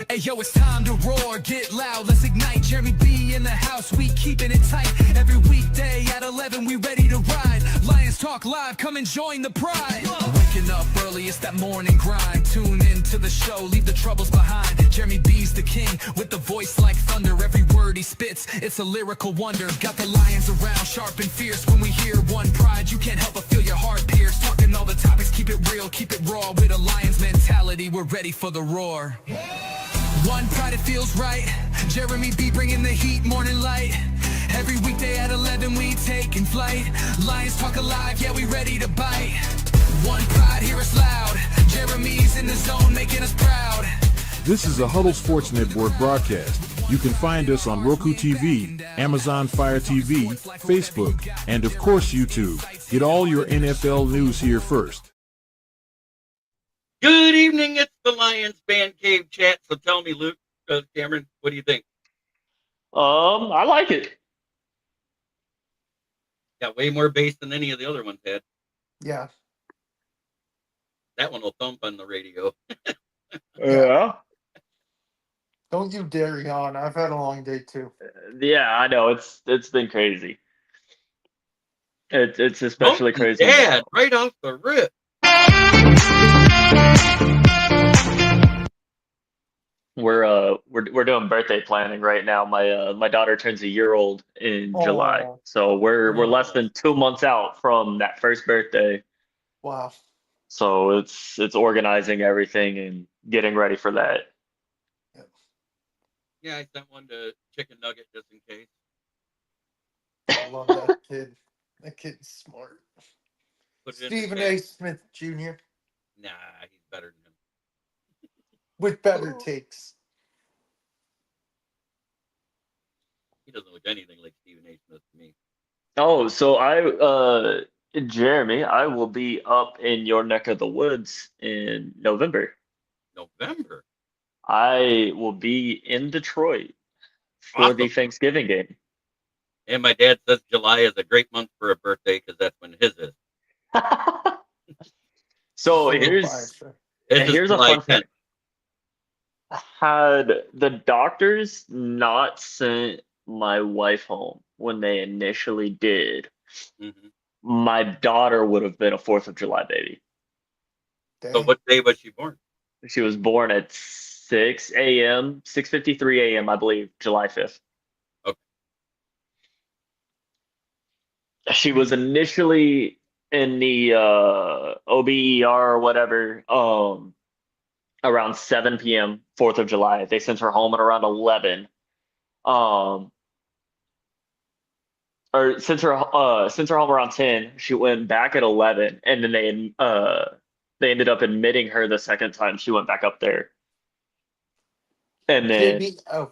Hey yo, it's time to roar, get loud, let's ignite. Jeremy B in the house, we keeping it tight. Every weekday at 11, we ready to ride. Lions Talk Live, come and join the pride. Waking up early, it's that morning grind. Tune in to the show, leave the troubles behind. Jeremy B's the king, with the voice like thunder. Every word he spits, it's a lyrical wonder. Got the lions around, sharp and fierce. When we hear one pride, you can't help but feel your heart pierce. Talking all the topics, keep it real, keep it raw. With a lion's mentality, we're ready for the roar. One pride, it feels right. Jeremy B bringing the heat, morning light. Every weekday at 11, we taking flight. Lions Talk Alive, yeah, we ready to bite. One pride, hear us loud. Jeremy's in the zone, making us proud. This is a Huddle Sports Network broadcast. You can find us on Roku TV, Amazon Fire TV, Facebook, and of course YouTube. Get all your NFL news here first. Good evening, it's the Lions Fan Cave chat. So tell me, Luke, Cameron, what do you think? I like it. Got way more bass than any of the other ones had. Yeah. That one will thump on the radio. Yeah. Don't you dare yawn. I've had a long day too. Yeah, I know. It's been crazy. It's especially crazy. Dad, right off the rip. We're doing birthday planning right now. My daughter turns a year old in July, so we're less than 2 months out from that first birthday. Wow. So it's organizing everything and getting ready for that. Yeah, I sent one to Chicken Nugget just in case. I love that kid. That kid's smart. Put it in Stephen the A. bag. Smith Jr. Nah, he's better than him. with better takes. He doesn't look anything like Stephen A. Smith to me. Oh, so Jeremy, I will be up in your neck of the woods in November. November? I will be in Detroit for the Awesome. Thanksgiving game. And my dad says July is a great month for a birthday because that's when his is. So His is here's a July fun fact. 10th. Had the doctors not sent my wife home when they initially did, Mhm. my daughter would have been a 4th of July baby. So what day was she born? She was born at 6 a.m., 6:53 a.m., I believe, July 5th. Okay. She was initially in the OBER or whatever, around 7 p.m., 4th of July. They sent her home at around 11. Or sent her home around 10. She went back at 11, and then they ended up admitting her the second time she went back up there. And then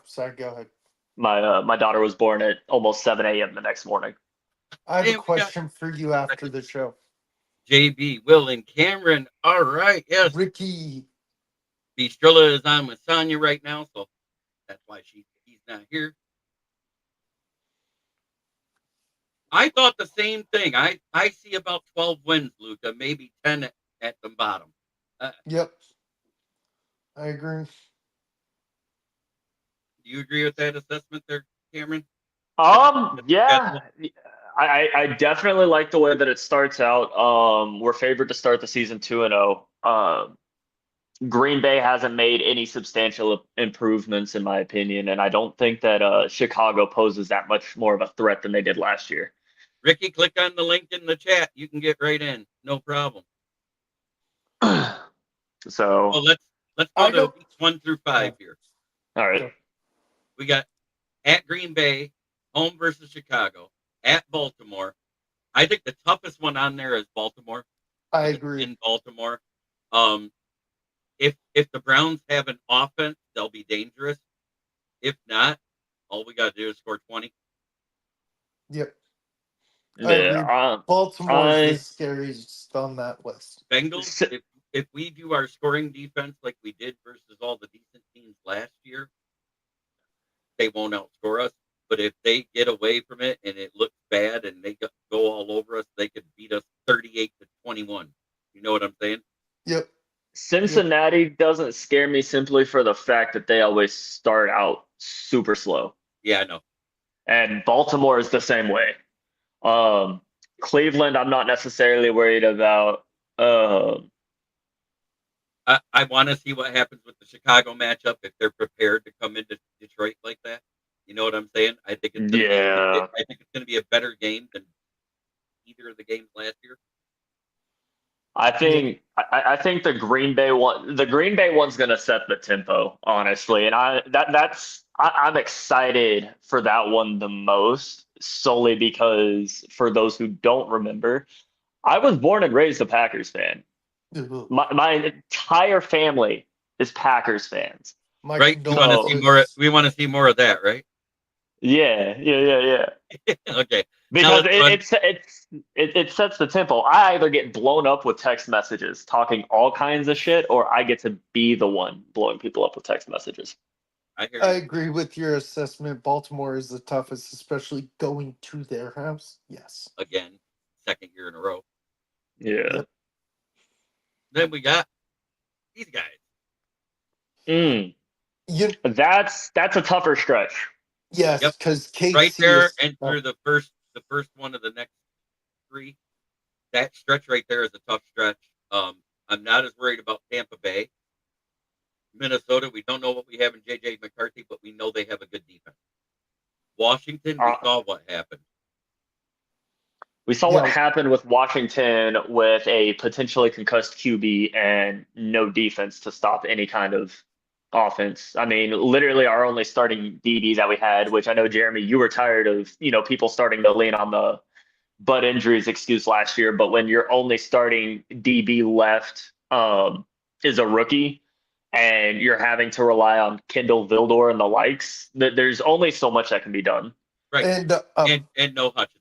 sorry, go ahead. my daughter was born at almost 7 a.m. the next morning. I have Hey, a question for you after the show. JB, Will, and Cameron. All right, yes. Ricky. Bistrilla is on with Sonya right now, so that's why he's not here. I thought the same thing. I see about 12 wins, Luca, maybe 10 at the bottom. Yep. I agree. Do you agree with that assessment there, Cameron? Yeah. I definitely like the way that it starts out. We're favored to start the season 2-0. Green Bay hasn't made any substantial improvements, in my opinion, and I don't think that Chicago poses that much more of a threat than they did last year. Ricky, click on the link in the chat. You can get right in. No problem. So Well, let's go to weeks 1 through 5 here. All right. We got at Green Bay, home versus Chicago, at Baltimore. I think the toughest one on there is Baltimore. I agree. In Baltimore. If the Browns have an offense, they'll be dangerous. If not, all we got to do is score 20. Yep. Yeah, Baltimore is the scariest on that list. Bengals, if we do our scoring defense like we did versus all the decent teams last year, they won't outscore us. But if they get away from it and it looks bad and they go all over us, they could beat us 38-21. You know what I'm saying? Yep. Cincinnati doesn't scare me simply for the fact that they always start out super slow. Yeah, I know. And Baltimore is the same way. Um, Cleveland, I'm not necessarily worried about. I want to see what happens with the Chicago matchup if they're prepared to come into Detroit like that. You know what I'm saying? I think it's gonna Yeah. I think it's going to be a better game than either of the games last year. I think the Green Bay one's gonna set the tempo, honestly. And I'm excited for that one the most, solely because for those who don't remember, I was born and raised a Packers fan. My entire family is Packers fans. My Right? We want to see more. condolences. We want to see more of that, right? Yeah. Okay. Because let's run. it sets the tempo. I either get blown up with text messages talking all kinds of shit, or I get to be the one blowing people up with text messages. I hear I you. agree with your assessment. Baltimore is the toughest, especially going to their house. Yes. Again, second year in a row. Yeah. Yep. Then we got these guys. Mm. You, That's a tougher stretch. yes, Yep. because KC Right there is, and through the first one of the next three. That stretch right there is a tough stretch. I'm not as worried about Tampa Bay. Minnesota, we don't know what we have in JJ McCarthy, but we know they have a good defense. Washington, we saw what happened. We saw what Yeah. happened with Washington with a potentially concussed QB and no defense to stop any kind of offense. I mean, literally our only starting DB that we had, which I know, Jeremy, you were tired of, people starting to lean on the butt injuries excuse last year. But when your only starting DB left is a rookie and you're having to rely on Kendall Vildor and the likes, there's only so much that can be done. Right. and And no Hutchinson.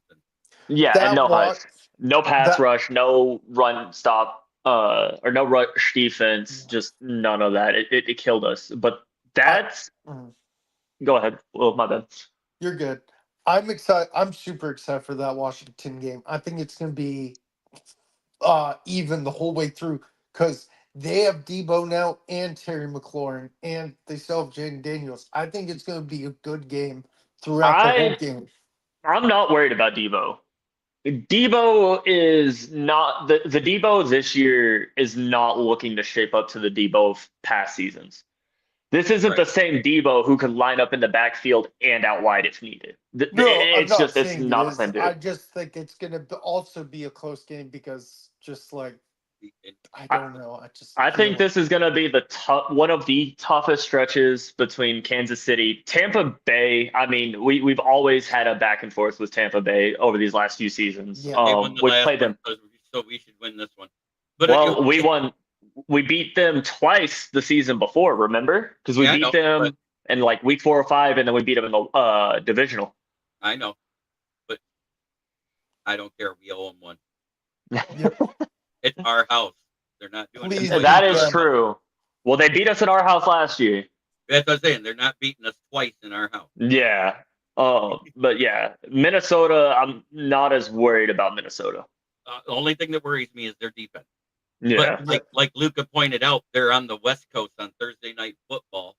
Yeah, that and no wa- Hutch, no pass that- rush, no run stop, or no rush defense, just none of that. It killed us. But that's Mm. go ahead. Well, my bad. You're good. I'm excited. I'm super excited for that Washington game. I think it's going to be even the whole way through because they have Debo now and Terry McLaurin, and they still have Jaden Daniels. I think it's going to be a good game throughout the whole game. I'm not worried about Debo. Debo is not the Debo this year is not looking to shape up to the Debo of past seasons. This isn't the Right. same Debo who could line up in the backfield and out wide if needed. No, I'm It's not just it's saying not it the is. same dude. I just think it's going to also be a close game because just like I don't know. I think this is going to be one of the toughest stretches between Kansas City, Tampa Bay. I mean, we've always had a back and forth with Tampa Bay over these last few seasons. Yeah. They won the We last played them. one, so we should win this one. But Well, we won. We beat them twice the season before. Remember? Because we Yeah, I beat know, them but- in like week 4 or 5, and then we beat them in the divisional. I know, but I don't care. We owe them one. It's our house. They're not doing Please, it. That Yeah. is true. Well, they beat us in our house last year. That's what I'm saying. They're not beating us twice in our house. Yeah. But yeah, Minnesota. I'm not as worried about Minnesota. The only thing that worries me is their defense. Yeah. But like Luca pointed out, they're on the West Coast on Thursday Night Football.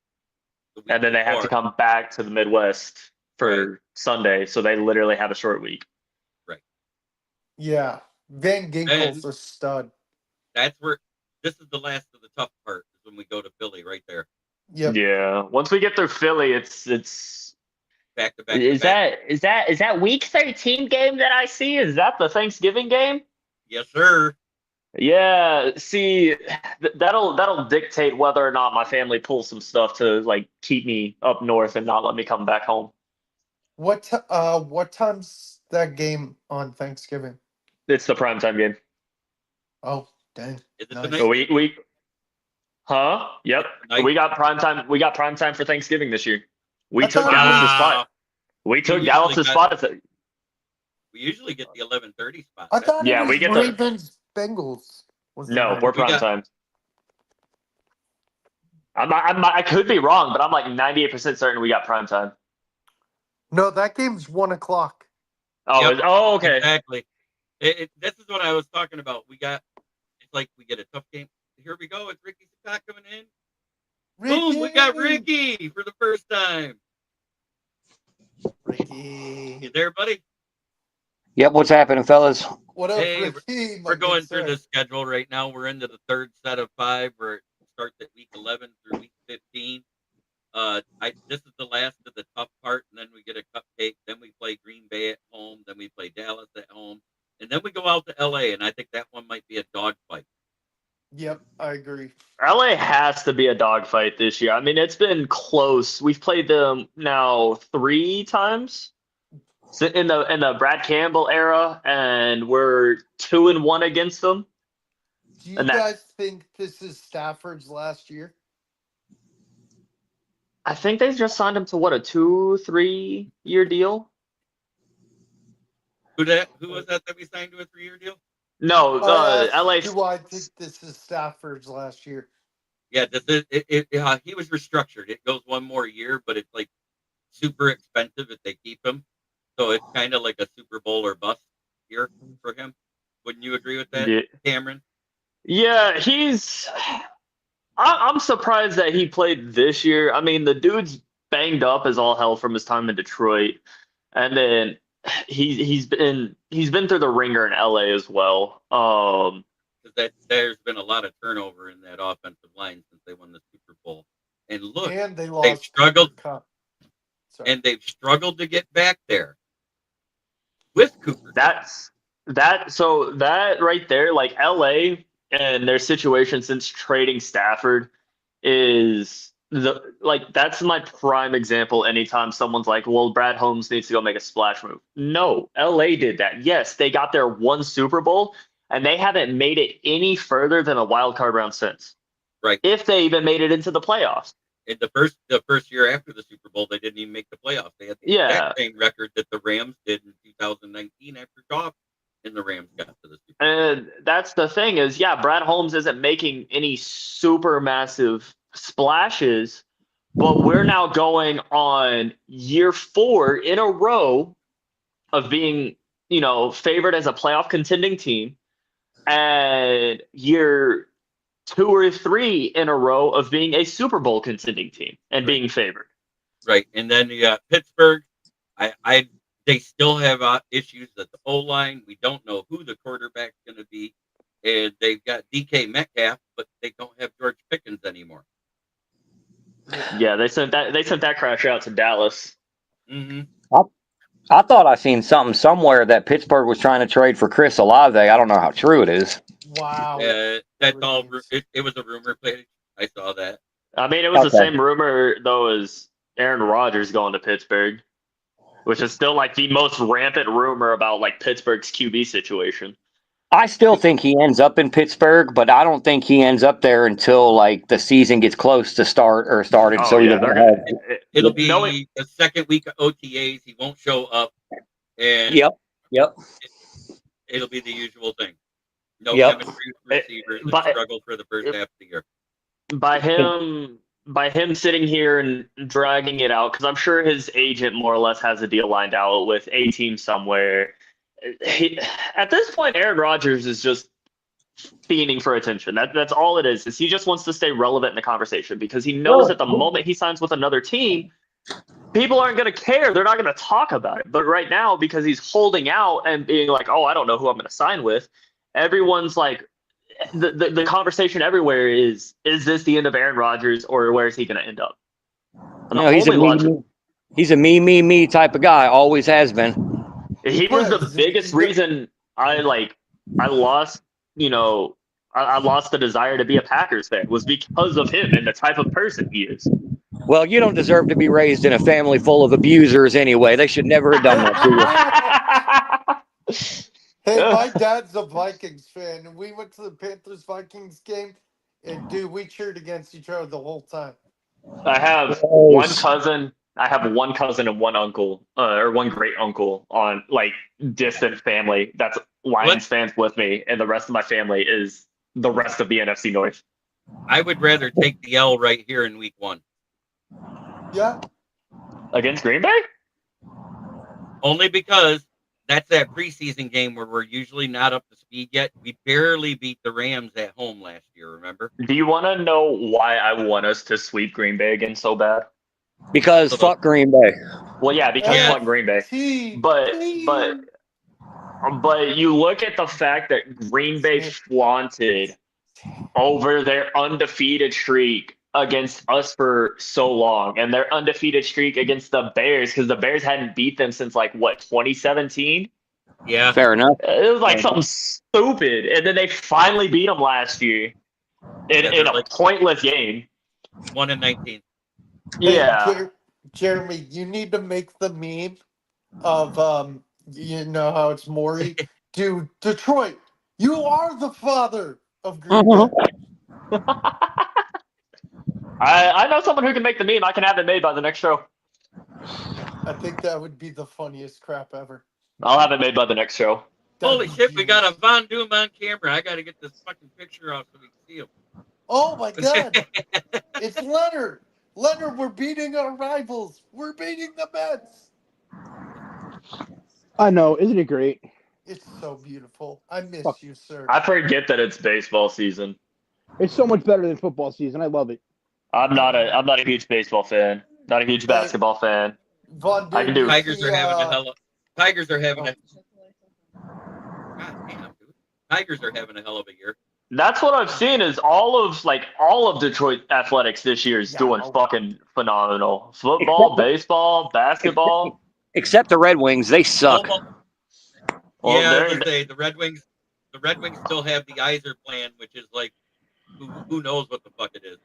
the week And then they have to before. come back to the Midwest for Sunday, so they literally have a short week. Yeah. Van Ginkel's a stud. That's where this is the last of the tough part is when we go to Philly right there. Yep. Yeah. Once we get through Philly, it's Back to back. to is back. that week 13 game that I see? Is that the Thanksgiving game? Yes, sir. Yeah, see, that'll dictate whether or not my family pulls some stuff to like keep me up north and not let me come back home. What time's that game on Thanksgiving? It's the primetime game. Oh, dang. Is it Nice. the night? So Yep. Night. We got primetime. We got primetime for Thanksgiving this year. We I took thought- Dallas's Wow. spot. We took usually Dallas's got- spot. As a, We usually get the 11:30 spot. I thought Yeah, it we was get the- Ravens Bengals. Was the no, night. we're We got- primetime. I could be wrong, but I'm like 98% certain we got primetime. No, that game's 1:00. Oh, Yep. okay. Exactly. This is what I was talking about. It's like we get a tough game. Here we go. It's Ricky Scott coming in. Ricky! Boom, we got Ricky for the first time. Ricky. You there, buddy? Yep, what's happening, fellas? What up, Hey, Ricky? We're going through the schedule right now. We're into the third set of 5. We're starts at week 11 through week 15. This is the last of the tough part, and then we get a cupcake. Then we play Green Bay at home. Then we play Dallas at home, and then we go out to LA. And I think that one might be a dogfight. Yep, I agree. LA has to be a dogfight this year. I mean, it's been close. We've played them now 3 times in the Brad Campbell era, and we're 2-1 against them. Do you And guys think this is Stafford's last year? I think they just signed him to what, a 2-3 year deal? Who was that we signed to a 3-year deal? No, LA. Do I think this is Stafford's last year? Yeah, he was restructured. It goes one more year, but it's like super expensive if they keep him. So it's kind of like a Super Bowl or bust year for him. Wouldn't you agree with that, Yeah. Cameron? Yeah, I'm surprised that he played this year. I mean, the dude's banged up as all hell from his time in Detroit, and then he's been through the ringer in LA as well. There's been a lot of turnover in that offensive line since they won the Super Bowl, and look, And they they've lost struggled, Cup. and they've struggled to get back there with Cooper. So that right there, like LA and their situation since trading Stafford is that's my prime example. Anytime someone's like, well, Brad Holmes needs to go make a splash move. No, LA did that. Yes, they got their 1 Super Bowl, and they haven't made it any further than a wild card round since. Right. If they even made it into the playoffs. In the first year after the Super Bowl, they didn't even make the playoffs. They had the exact same record that the Rams did in 2019 after Goff and the Rams got to the Super Bowl. And that's the thing is, yeah, Brad Holmes isn't making any super massive splashes, but we're now going on year 4 in a row of being, favored as a playoff contending team, and year 2 or 3 in a row of being a Super Bowl contending team and being favored. Right, and then you got Pittsburgh. They still have issues at the O-line. We don't know who the quarterback's going to be, and they've got DK Metcalf, but they don't have George Pickens anymore. Yeah, they sent that crash out to Dallas. Mm-hmm. I thought I seen something somewhere that Pittsburgh was trying to trade for Chris Olave. I don't know how true it is. Wow. That's all. It was a rumor page. I saw that. I mean, it was the Okay. same rumor though as Aaron Rodgers going to Pittsburgh, which is still like the most rampant rumor about like Pittsburgh's QB situation. I still think he ends up in Pittsburgh, but I don't think he ends up there until like the season gets close to started. Oh, So yeah, they're they're gonna have, It'll be the second week of OTAs. He won't show up, and Yep. it'll be the usual thing. No Yep. chemistry with receivers. But- Struggle for the first half of the year. By him sitting here and dragging it out, because I'm sure his agent more or less has a deal lined out with a team somewhere. At this point, Aaron Rodgers is just fiending for attention. That's all it is he just wants to stay relevant in the conversation, because he knows that the moment he signs with another team, people aren't going to care. They're not going to talk about it. But right now, because he's holding out and being like, oh, I don't know who I'm going to sign with, everyone's like, the conversation everywhere is this the end of Aaron Rodgers, or where is he going to end up? And the he's only a me type of guy. Always has been. He was Yeah, the biggest reason I lost, I lost the desire to be a Packers fan, was because of him and the type of person he is. Well, you don't deserve to be raised in a family full of abusers anyway. They should never have done that to you. Hey, my dad's a Vikings fan, and we went to the Panthers-Vikings game, and, dude, we cheered against each other the whole time. I have one cousin and one uncle, or one great uncle on like distant family that's Lions fans with me, and the rest of my family is the rest of the NFC North. I would rather take the L right here in week 1. Yeah. Against Green Bay? Only because that's that preseason game where we're usually not up to speed yet. We barely beat the Rams at home last year, remember? Do you want to know why I want us to sweep Green Bay again so bad? Because fuck Green Bay. Well, yeah, because Yeah. fuck Green Bay. Team, But team. but you look at the fact that Green Bay flaunted over their undefeated streak against us for so long, and their undefeated streak against the Bears, because the Bears hadn't beat them since like what, 2017? Yeah. Fair enough. It was like something stupid, and then they finally beat them last year in a pointless game. 1-19. Hey, Yeah. Jeremy, you need to make the meme of you know how it's Maury. Dude, Detroit, you are the father of Green Bay. I know someone who can make the meme. I can have it made by the next show. I think that would be the funniest crap ever. I'll have it made by the next show. Holy That'd be shit, we got a genius. Von Doom on camera. I got to get this fucking picture off so we can see him. Oh my god. It's Leonard. Leonard, we're beating our rivals. We're beating the Mets. I know, isn't it great? It's so beautiful. I miss Fuck. you, sir. I forget that it's baseball season. It's so much better than football season. I love it. I'm not a huge baseball fan. Not a huge basketball fan. Von I can do- Tigers are having a hell of Tigers are having a God damn, dude. Tigers are having a hell of a year. That's what I've seen is all of Detroit athletics this year is doing fucking phenomenal. Football, baseball, basketball. Except the Red Wings, they suck. Well, yeah, I they're- was gonna say the Red Wings still have the Iser plan, which is like who knows what the fuck it is.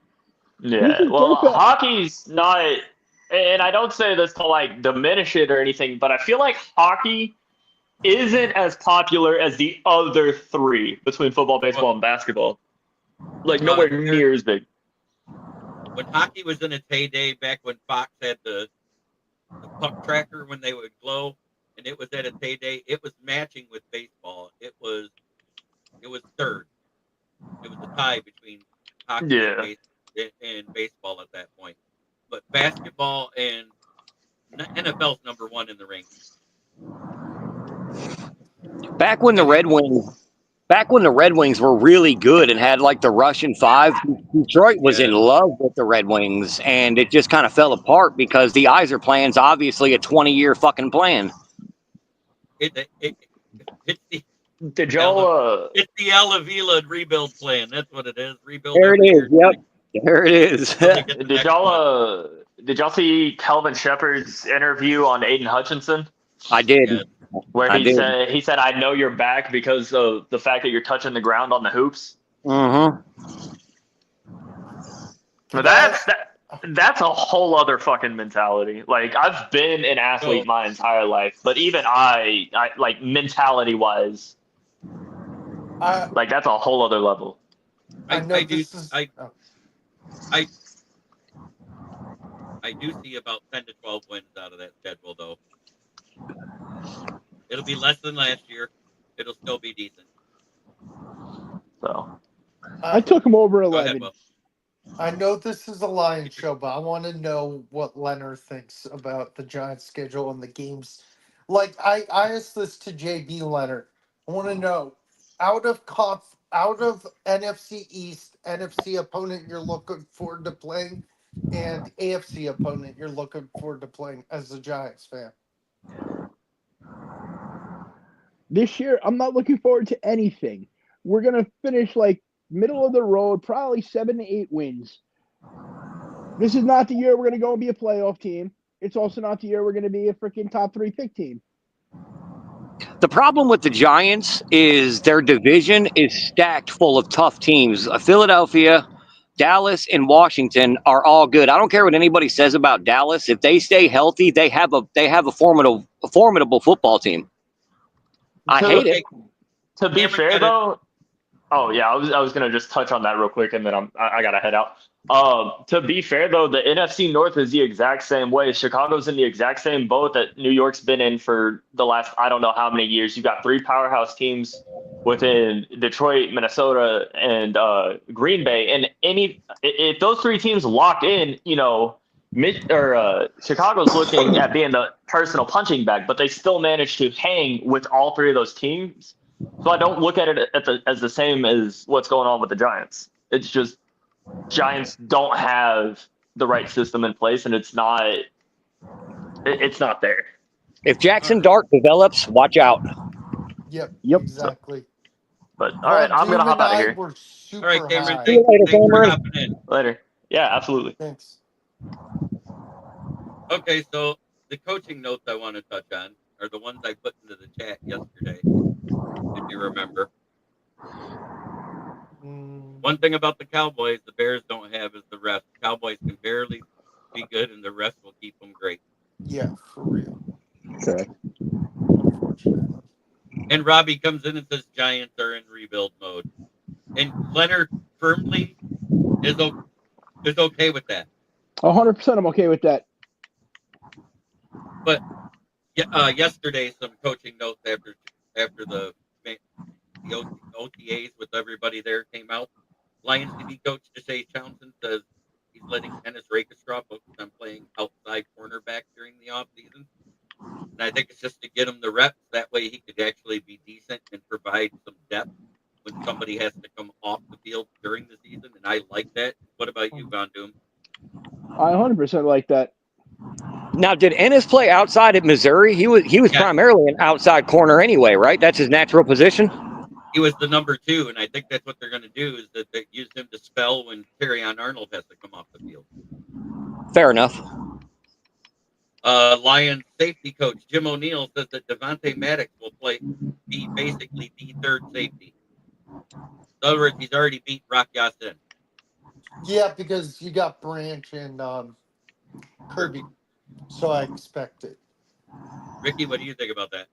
Yeah, well, hockey's not, and I don't say this to like diminish it or anything, but I feel like hockey isn't as popular as the other three between football, baseball, and basketball. Like nowhere near as big. When hockey was in its heyday, back when Fox had the puck tracker when they would glow, and it was at its heyday, it was matching with baseball. It was third. It was a tie between hockey and baseball at that point. But basketball and NFL's number one in the rankings. Back when the Red Wings were really good and had like the Russian Five, Detroit was in love with the Red Wings, and it just kind of fell apart because the Iser plan's obviously a 20-year fucking plan. It's the Did y'all? It's the Al Avila rebuild plan. That's what it is. Rebuild. There it every is. year. Yep. There it is. Did y'all see Kelvin Shepard's interview on Aiden Hutchinson? I did. Yeah. Where I he did. said, I know you're back because of the fact that you're touching the ground on the hoops. Mm-hmm. But that's a whole other fucking mentality. Like I've been an athlete my entire life, but even I like mentality wise, like that's a whole other level. I know I do this is. I Oh. do see about 10 to 12 wins out of that schedule, though. It'll be less than last year. It'll still be decent. So I took him over Go ahead, 11. Will. I know this is a Lions show, but I want to know what Leonard thinks about the Giants' schedule and the games. Like I asked this to JB Leonard. I want to know out of NFC East, NFC opponent you're looking forward to playing, and AFC opponent you're looking forward to playing as a Giants fan. This year, I'm not looking forward to anything. We're going to finish like middle of the road, probably 7 to 8 wins. This is not the year we're going to go and be a playoff team. It's also not the year we're going to be a freaking top 3 pick team. The problem with the Giants is their division is stacked full of tough teams. Philadelphia, Dallas, and Washington are all good. I don't care what anybody says about Dallas. If they stay healthy, they have a formidable football team. I hate it. To be Cameron fair got it. though, oh yeah, I was gonna just touch on that real quick, and then I gotta head out. To be fair though, the NFC North is the exact same way. Chicago's in the exact same boat that New York's been in for the last I don't know how many years. You got 3 powerhouse teams within Detroit, Minnesota, and Green Bay, and if those 3 teams lock in, Chicago's looking at being the personal punching bag, but they still managed to hang with all three of those teams. So I don't look at it as the same as what's going on with the Giants. It's just Giants don't have the right system in place, and it's not there. If Jackson Dart develops, watch out. Yep. Yep. Exactly. But all right, I'm gonna hop out of here. We're super All right, Cameron. high. See you later, Thanks for Cameron. hopping in. Later. Yeah, absolutely. Thanks. Okay, so the coaching notes I want to touch on are the ones I put into the chat yesterday, if you remember. One thing about the Cowboys, the Bears don't have is the refs. Cowboys can barely be good, and the refs will keep them great. Yeah, for real. Correct. Unfortunately. And Robbie comes in and says Giants are in rebuild mode. And Leonard firmly is okay with that. 100%. I'm okay with that. But yesterday, some coaching notes after the OTAs with everybody there came out. Lions DB coach Deshae Townsend says he's letting Dennis Rakestraw focus on playing outside cornerback during the offseason. And I think it's just to get him the reps. That way he could actually be decent and provide some depth when somebody has to come off the field during the season. And I like that. What about you, Von Doom? I 100% like that. Now, did Ennis play outside at Missouri? He was primarily an outside corner anyway, right? That's his natural position. He was the number 2, and I think that's what they're going to do is that they use him to spell when Kerryon Arnold has to come off the field. Fair enough. Lions safety coach Jim O'Neill says that Devontae Maddox will be basically the third safety. In other words, he's already beat Rock Ya-Sin. Yeah, because you got Branch and Kirby, so I expect it. Ricky, what do you think about that?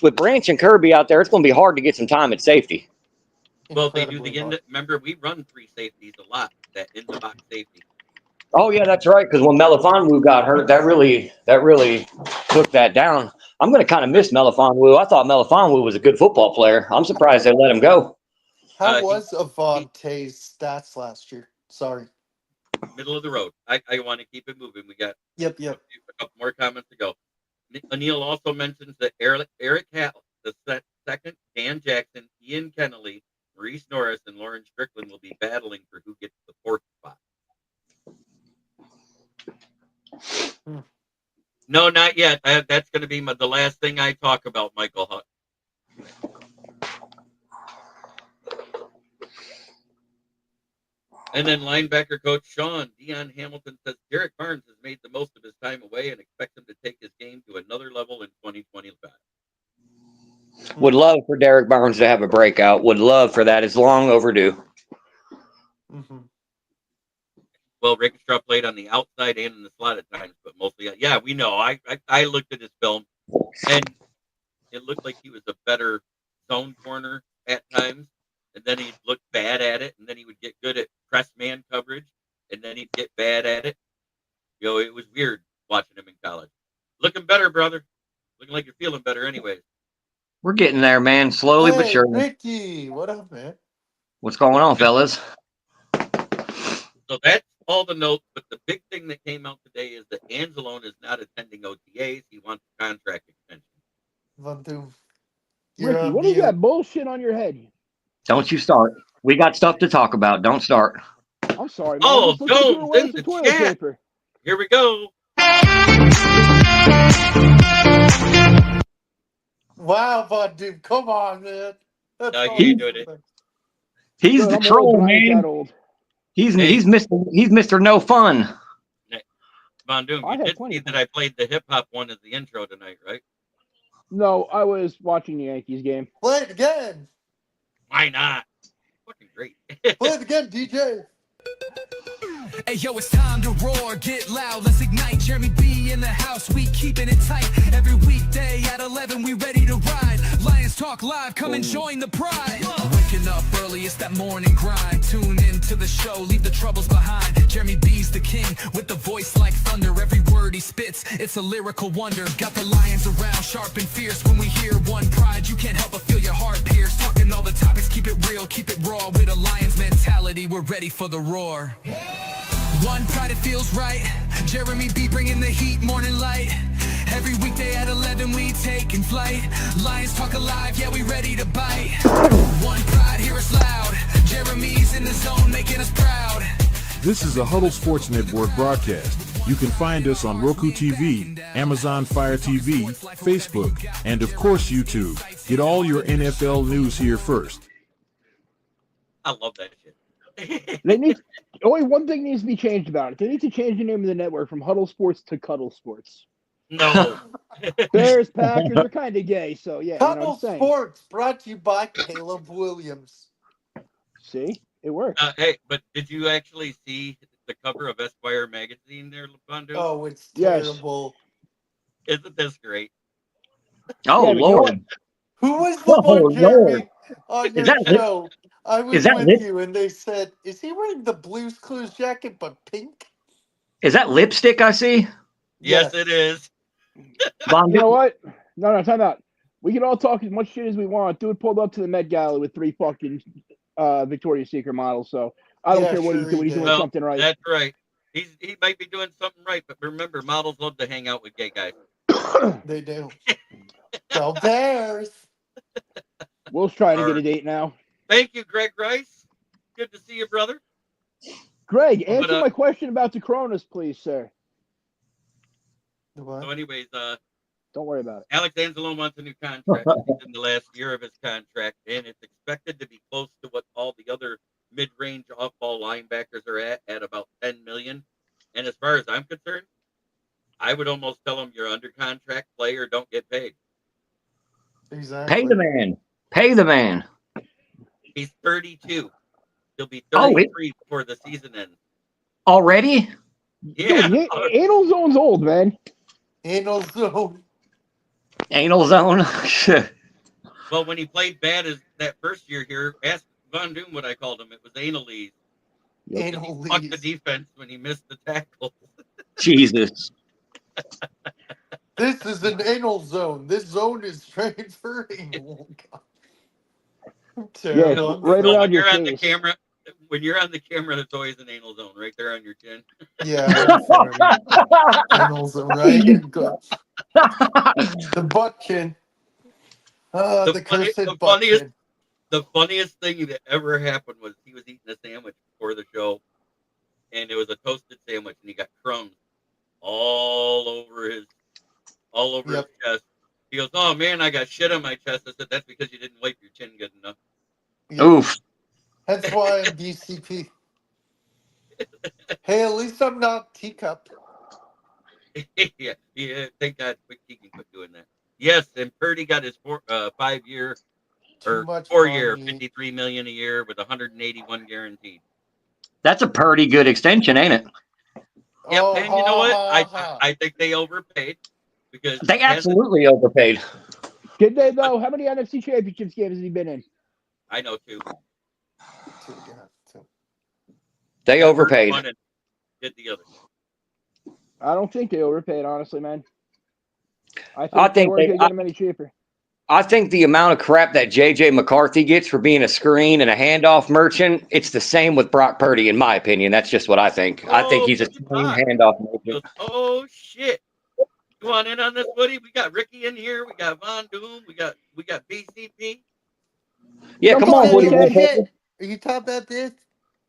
With Branch and Kirby out there, it's going to be hard to get some time at safety. Well, they do Incredibly hard. remember, we run 3 safeties a lot, that in-the-box safety. Oh yeah, that's right. Because when Melifonwu got hurt, that really took that down. I'm going to kind of miss Melifonwu. I thought Melifonwu was a good football player. I'm surprised they let him go. How was Avante's stats last year? Sorry. Middle of the road. I want to keep it moving. We got Yep. a couple more comments to go. O'Neill also mentions that Eric Hall, the second, Dan Jackson, Ian Kennelly, Maurice Norris, and Lauren Strickland will be battling for who gets the 4th spot. No, not yet. That's going to be the last thing I talk about, Michael Hutt. And then linebacker coach Dion Hamilton says Derek Barnes has made the most of his time away and expects him to take his game to another level in 2025. Would love for Derek Barnes to have a breakout. Would love for that. It's long overdue. Mm-hmm. Well, Rakestraw played on the outside and in the slot at times, but mostly, yeah, we know. I looked at his film, and it looked like he was a better zone corner at times, and then he'd look bad at it, and then he would get good at press man coverage, and then he'd get bad at it. You know, it was weird watching him in college. Looking better, brother. Looking like you're feeling better anyways. We're getting there, man. Slowly but Hey, surely. Ricky, what up, man? What's going on, fellas? So that's all the notes, but the big thing that came out today is that Anzalone is not attending OTAs. He wants a contract extension. Von Doom. Ricky, what is that bullshit on your head? Don't you start. We got stuff to talk about. Don't start. I'm sorry, man. Oh, I just looked like you were Jones wearing in some the toilet chat. paper. Here we go. Wow, Von Doom, come on, man. That's No, all he I'm did it. saying. He's Dude, the I'm old, troll, but I ain't man. that old. He's Hey. Mr. No Fun. Von Doom, I you had did plenty see of that I played the hip hop one as the intro tonight, right? No, I was watching the Yankees game. Play it again. Why not? Fucking great. Play it again, DJ. Hey yo, it's time to roar, get loud, let's ignite. Jeremy B in the house, we keeping it tight. Every weekday at 11, we ready to ride. Lions Talk Live, come and join the pride. Waking up early, it's that morning grind. Tune in to the show, leave the troubles behind. Jeremy B's the king, with the voice like thunder. Every word he spits, it's a lyrical wonder. Got the Lions around, sharp and fierce. When we hear one pride, you can't help but feel your heart pierce. Talking all the topics, keep it real, keep it raw with a Lions mentality. quality, we're ready for the roar. One pride, it feels right. Jeremy B bringing the heat, morning light. Every weekday at 11 we taking flight. Lions Talk Alive, yeah, we ready to bite. One pride, hear us loud. Jeremy's in the zone, making us proud. This is a Huddle Sports Network broadcast. You can find us on Roku TV, Amazon Fire TV, Facebook, and of course YouTube. Get all your NFL news here first. I love that shit. They need only one thing needs to be changed about it. They need to change the name of the network from Huddle Sports to Cuddle Sports. No. Bears, Packers are kind of gay, so yeah. You know what Couple I'm saying? Sports brought to you by Caleb Williams. See, it works. Hey, but did you actually see the cover of Esquire magazine there, Bondu? Oh, it's Yes. terrible. Isn't this great? Oh, Yeah, but you know Lord. what? Who was the Oh, one, Jeremy, on Is your that Lip- show? I was is that with Lip- you, and they said, "Is he wearing the Blues Clues jacket but pink?" Is that lipstick I see? Yes, it is. Von You know what? No, time out. We can all talk as much shit as we want. Dude pulled up to the Met Gala with 3 fucking Victoria's Secret models, so I don't Yeah, care what sure he's doing. he He's did. doing Well, something right. That's right. He might be doing something right, but remember, models love to hang out with gay guys. They do. Go Bears! Will's trying to get a date now. Thank you, Greg Rice. Good to see you, brother. Greg, answer But, my question about the Coronas, please, sir. What? So, anyways, Don't worry about it. Alex Anzalone wants a new contract. He's in the last year of his contract, and it's expected to be close to what all the other mid-range off-ball linebackers are at about $10 million. And as far as I'm concerned, I would almost tell him you're under contract, play or don't get paid. Exactly. Pay the man. Pay the man. He's 32. He'll be Oh, 33 before the season ends. Already? Yeah. Dude, Anal Zone's old, man. Anal zone. Anal zone? Well, when he played bad as that first year here, ask Von Doom what I called him. It was analese. Anal Fuck the leaves. defense when he missed the tackle. Jesus. This is an anal zone. This zone is transferring. Oh, God. I'm terrible. right Well, around when your you're on the face. camera, when you're on the camera, it's always an anal zone right there on your chin. Yeah, I'm sorry. Anal zone, right? Good. The butt chin. The The funny- cursed the butt funniest- chin. The funniest thing that ever happened was he was eating a sandwich before the show, and it was a toasted sandwich, and he got crumbs all over his Yep. chest. He goes, "Oh man, I got shit on my chest." I said, "That's because you didn't wipe your chin good enough." Yeah. Oof. That's why I'm BCP. Hey, at least I'm not teacup. yeah. Thank God Keegan quit doing that. Yes, and Purdy got his 5-year Too or much 4-year, money. $53 million a year with 181 guaranteed. That's a pretty good extension, ain't it? Yep, Oh, and you know what? ha, ha. I think they overpaid because They he hasn't- absolutely overpaid. Did they, though? How many NFC Championships games has he been in? I know too. They overpaid. One and did the other. I don't think they overpaid, honestly, man. I I they think weren't they- going to get him any cheaper. I think the amount of crap that J.J. McCarthy gets for being a screen and a handoff merchant, it's the same with Brock Purdy, in my opinion. That's just what I think. I think he's a look at screen that. handoff He goes, merchant. "Oh shit! You want in on this, Woody? We got Ricky in here. We got Von Doom. We got BCP. Yeah, come on, Woody Woody. Woodpecker. Are you talking about this?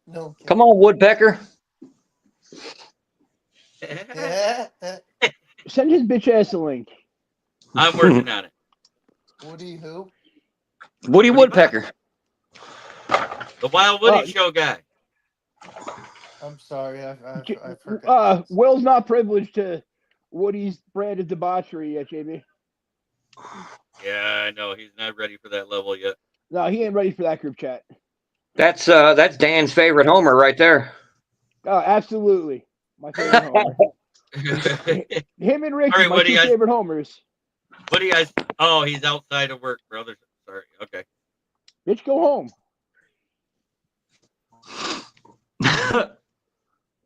No. Come on, Woodpecker. Yeah. Send his bitch ass a link. I'm working on it. Woody who? Woody Woodpecker. The Wild Woody Show guy. I'm sorry. I forgot. Will's not privileged to Woody's brand of debauchery yet, JB. Yeah, I know he's not ready for that level yet. No, he ain't ready for that group chat. That's Dan's favorite homer right there. Oh, absolutely. My favorite homer. Him and Ricky, All right, my Woody, two favorite homers. Woody, he's outside of work, brother. Sorry. Okay. Bitch, go home.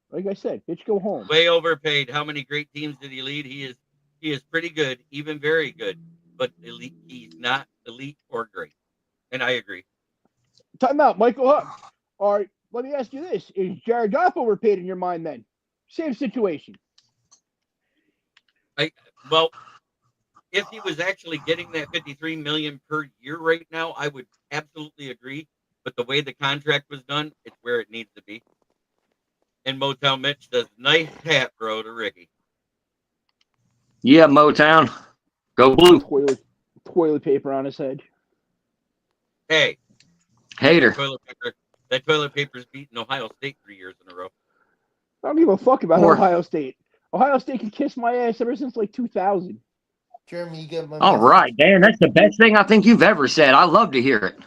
Like I said, bitch, go home. Way overpaid. How many great teams did he lead? He is pretty good, even very good, but elite. He's not elite or great. And I agree. Time out, Michael Huck. All right, let me ask you this: is Jared Goff overpaid in your mind? Then, same situation. Well, if he was actually getting that $53 million per year right now, I would absolutely agree. But the way the contract was done, it's where it needs to be. And Motown Mitch does nice hat, bro, to Ricky. Yeah, Motown. Go blue. Toilet paper on his head. Hey, Hater. that toilet paper's beaten Ohio State 3 years in a row. I don't give a fuck about Or- Ohio State. Ohio State can kiss my ass ever since like 2000. Jeremy, you get my All message? right, Dan. That's the best thing I think you've ever said. I love to hear it.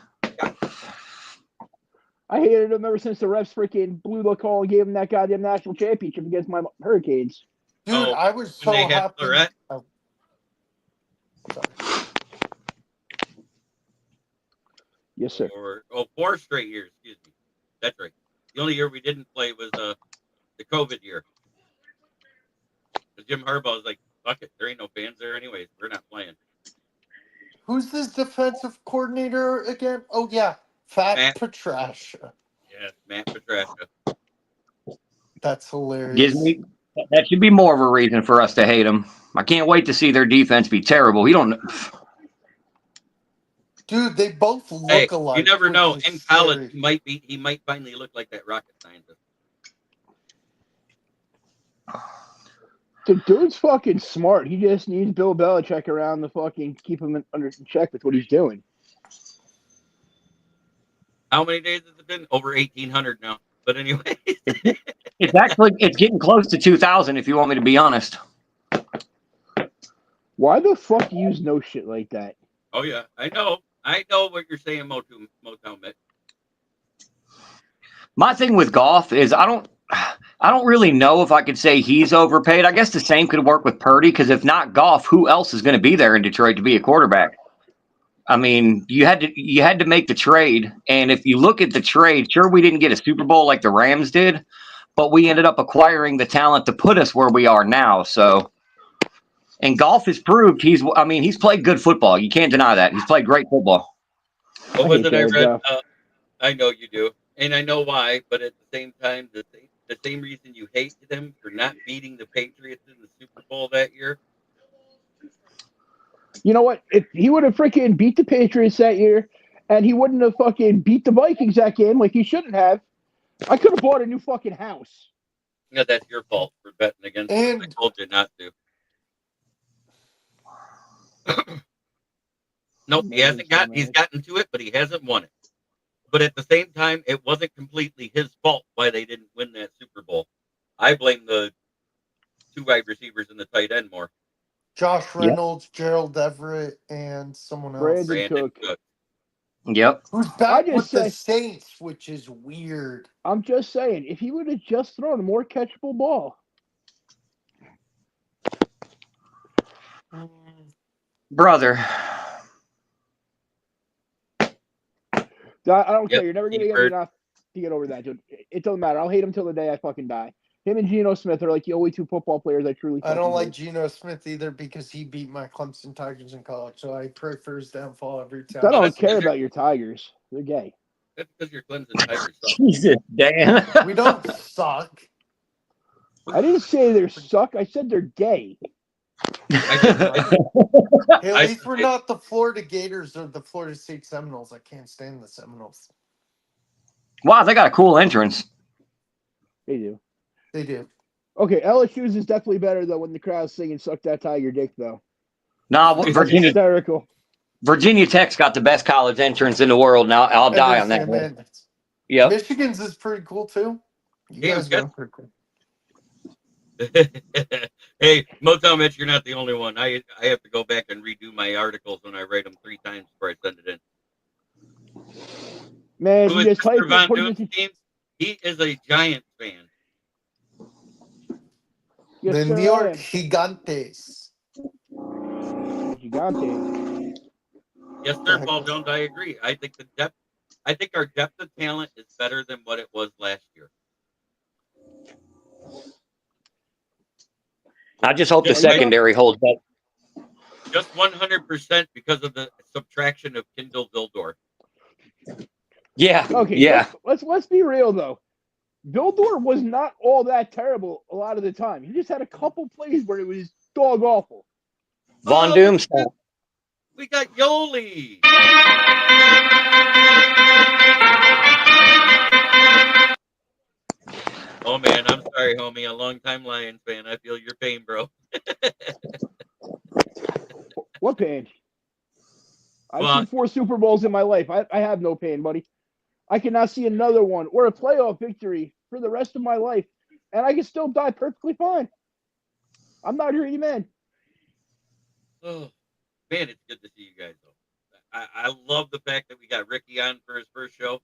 I hated them ever since the refs freaking blew the call and gave them that goddamn national championship against my Hurricanes. Dude, Oh, I was so when they had happy. Florette? Oh. Sorry. Yes, sir. Or 4 straight years, excuse me. That's right. The only year we didn't play was the COVID year. Jim Harbaugh was like, fuck it, there ain't no fans there anyways. We're not playing. Who's this defensive coordinator again? Oh, yeah. Fat Matt. Patricia. Yeah, Matt Patricia. That's hilarious. Gives me that should be more of a reason for us to hate them. I can't wait to see their defense be terrible. You don't. Dude, they both look Hey, alike. you never know. which is In college, scary. he might finally look like that rocket scientist. The dude's fucking smart. He just needs Bill Belichick around to fucking keep him under check with what he's doing. How many days has it been? Over 1,800 now. But anyway. It's getting close to 2,000. If you want me to be honest. Why the fuck do you know shit like that? Oh, yeah. I know what you're saying, Motown Mitch. My thing with Goff is I don't really know if I could say he's overpaid. I guess the same could work with Purdy because if not Goff, who else is going to be there in Detroit to be a quarterback? I mean, you had to make the trade, and if you look at the trade, sure we didn't get a Super Bowl like the Rams did, but we ended up acquiring the talent to put us where we are now. So, and Goff has proved he's played good football. You can't deny that. He's played great football. What was it I Jared read? Goff. I know you do, and I know why. But at the same time, the same reason you hate them for not beating the Patriots in the Super Bowl that year. You know what? If he would have freaking beat the Patriots that year, and he wouldn't have fucking beat the Vikings that game like he shouldn't have, I could have bought a new fucking house. No, that's your fault for betting against him. I told you not to. Nope, he's gotten to it, but he hasn't won it. But at the same time, it wasn't completely his fault why they didn't win that Super Bowl. I blame the 2 wide receivers and the tight end more. Josh Reynolds, Gerald Everett, and someone else. Brandon Cook. Yep. Who's back I with just the say- Saints, which is weird. I'm just saying, if he would have just thrown a more catchable ball. Brother. I don't care. Yep, You're never going to get Bird. enough to get over that, dude. It doesn't matter. I'll hate him till the day I fucking die. Him and Geno Smith are like the only 2 football players I truly I fucking don't like hate. Geno Smith either because he beat my Clemson Tigers in college, so I pray for his downfall every time. I don't that's care because about your Tigers. They're gay. That's because your Clemson Tigers suck. Jesus, Dan. We don't suck. I didn't say they suck. I said they're gay. Hey, at I- least we're not the Florida Gators or the Florida State Seminoles. I can't stand the Seminoles. Wow, they got a cool entrance. They do. They do. Okay, LSU's is definitely better though when the crowd's singing "Suck That Tiger Dick" though. Nah, That's Virginia hysterical. Tech's got the best college entrance in the world. Now I'll die on that. Man. Yep. Michigan's is pretty cool too. You Yeah, guys good. are pretty cool. Hey, Motown Mitch, you're not the only one. I have to go back and redo my articles when I write them 3 times before I send it in. Man, Who you is just type Mr. Von put it Doom's into team? He is a Giants fan. yes, The sir, New I York am. Gigantes. Gigante. Yes, sir, Paul Jones. I agree. I think our depth of talent is better than what it was last year. I just hope the Yeah, secondary holds up. Just 100% because of the subtraction of Kindle Vildor. Yeah. Okay, Yeah. let's be real though. Vildor was not all that terrible a lot of the time. He just had a couple plays where it was dog awful. Von Oh, Doom. we got Yoli. Oh man, I'm sorry, homie. A longtime Lions fan. I feel your pain, bro. What pain? I've Well, seen 4 Super Bowls in my life. I have no pain, buddy. I cannot see another one or a playoff victory for the rest of my life, and I can still die perfectly fine. I'm not a greedy man. oh man, it's good to see you guys though. I love the fact that we got Ricky on for his first show.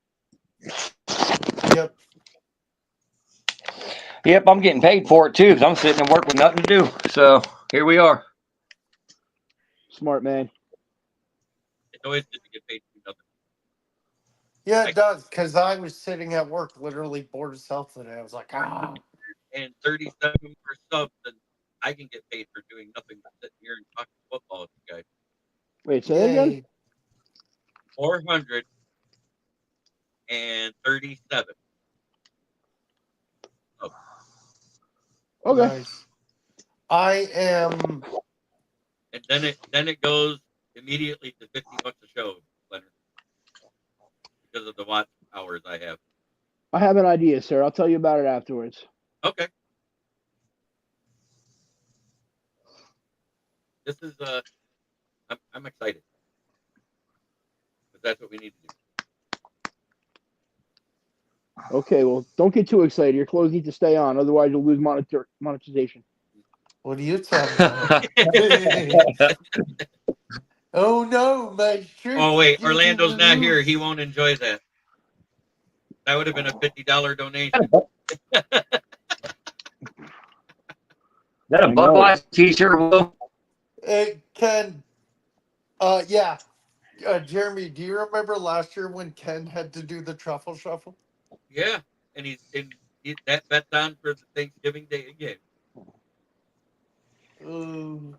Yep. Yep, I'm getting paid for it too because I'm sitting and work with nothing to do. So here we are. Smart man. It's always good to get paid to do nothing. Yeah, it does. Because I was sitting at work, literally bored as hell today. I was like, And 37 more subs, and I can get paid for doing nothing but sitting here and talking football with you guys. Wait, say that again? yay. 437. Okay. Nice. I am. And then it goes immediately to $50 a show, Leonard, because of the watch hours I have. I have an idea, sir. I'll tell you about it afterwards. Okay. This is I'm excited. But that's what we need to do. Okay, well, don't get too excited. Your clothes need to stay on, otherwise you'll lose monetization. What are you talking about? Oh no, my shirt. Oh wait, Orlando's not here. He won't enjoy that. That would have been a $50 donation. Is that a I know. Budweiser t-shirt, Will? It can. Yeah. Jeremy, do you remember last year when Ken had to do the truffle shuffle? Yeah, and that bet's on for the Thanksgiving Day game. Ooh.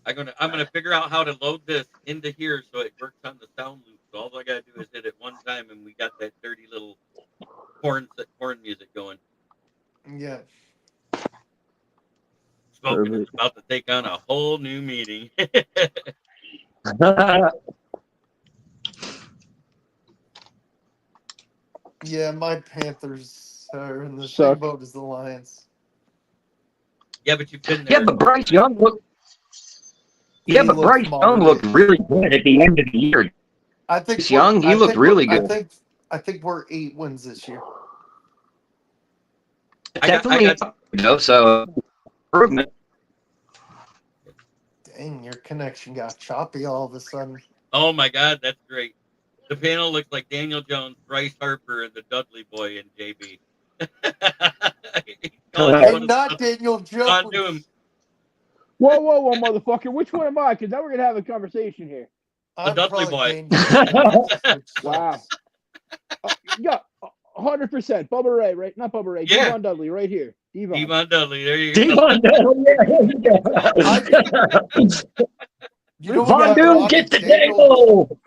I'm gonna figure out how to load this into here so it works on the sound loop. So all I gotta do is hit it one time, and we got that dirty little horn music going. Yeah. Smoking is Perfect. about to take on a whole new meaning. Yeah, my Panthers are in the Suck. same boat as the Lions. Yeah, but you've been Yeah, there. but Bryce Young looked. Yeah, He but looks Bryce Young moderate. looked really good at the end of the year. I think Bryce Young, he looked really good. I think we're 8 wins this year. Definitely, so improvement. Dang, your connection got choppy all of a sudden. Oh my God, that's great. The panel looks like Daniel Jones, Bryce Harper, and the Dudley Boy and JB. And not Daniel John Doom. Jones. Whoa, motherfucker. Which one am I? Because now we're going to have a conversation here. I'm Dudley probably Boy. Daniel Jones. Wow. Yeah, 100%. Bubba Ray, right? Not Bubba Ray. Yeah. Devon Dudley, right here. Devon. Devon Dudley. There you go. Devon You know Von what's Doom, ironic? get the Daniel- table.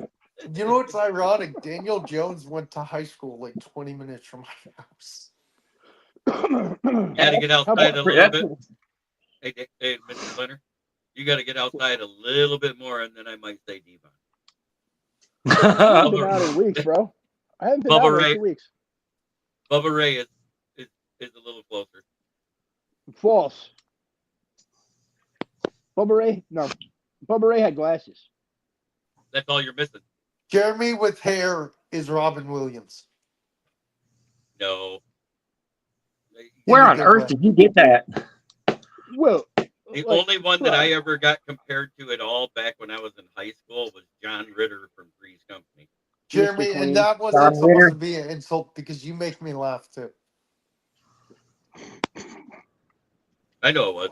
You know what's ironic? Daniel Jones went to high school like 20 minutes from my house. Got to get How outside about- a little bit. Hey, Mr. Leonard, you got to get outside a little bit more, and then I might say Devon. I haven't been out in weeks, bro. I haven't been Bubba out in Ray. 2 weeks. Bubba Ray is a little closer. False. Bubba Ray? No. Bubba Ray had glasses. That's all you're missing. Jeremy with hair is Robin Williams. No. Where In a on good earth way. did you get that? Well, The like, only one that bro. I ever got compared to at all back when I was in high school was John Ritter from Three's Company. Jeremy, Mr. Clean. and that wasn't Don supposed Ritter. to be an insult because you make me laugh too. I know it was.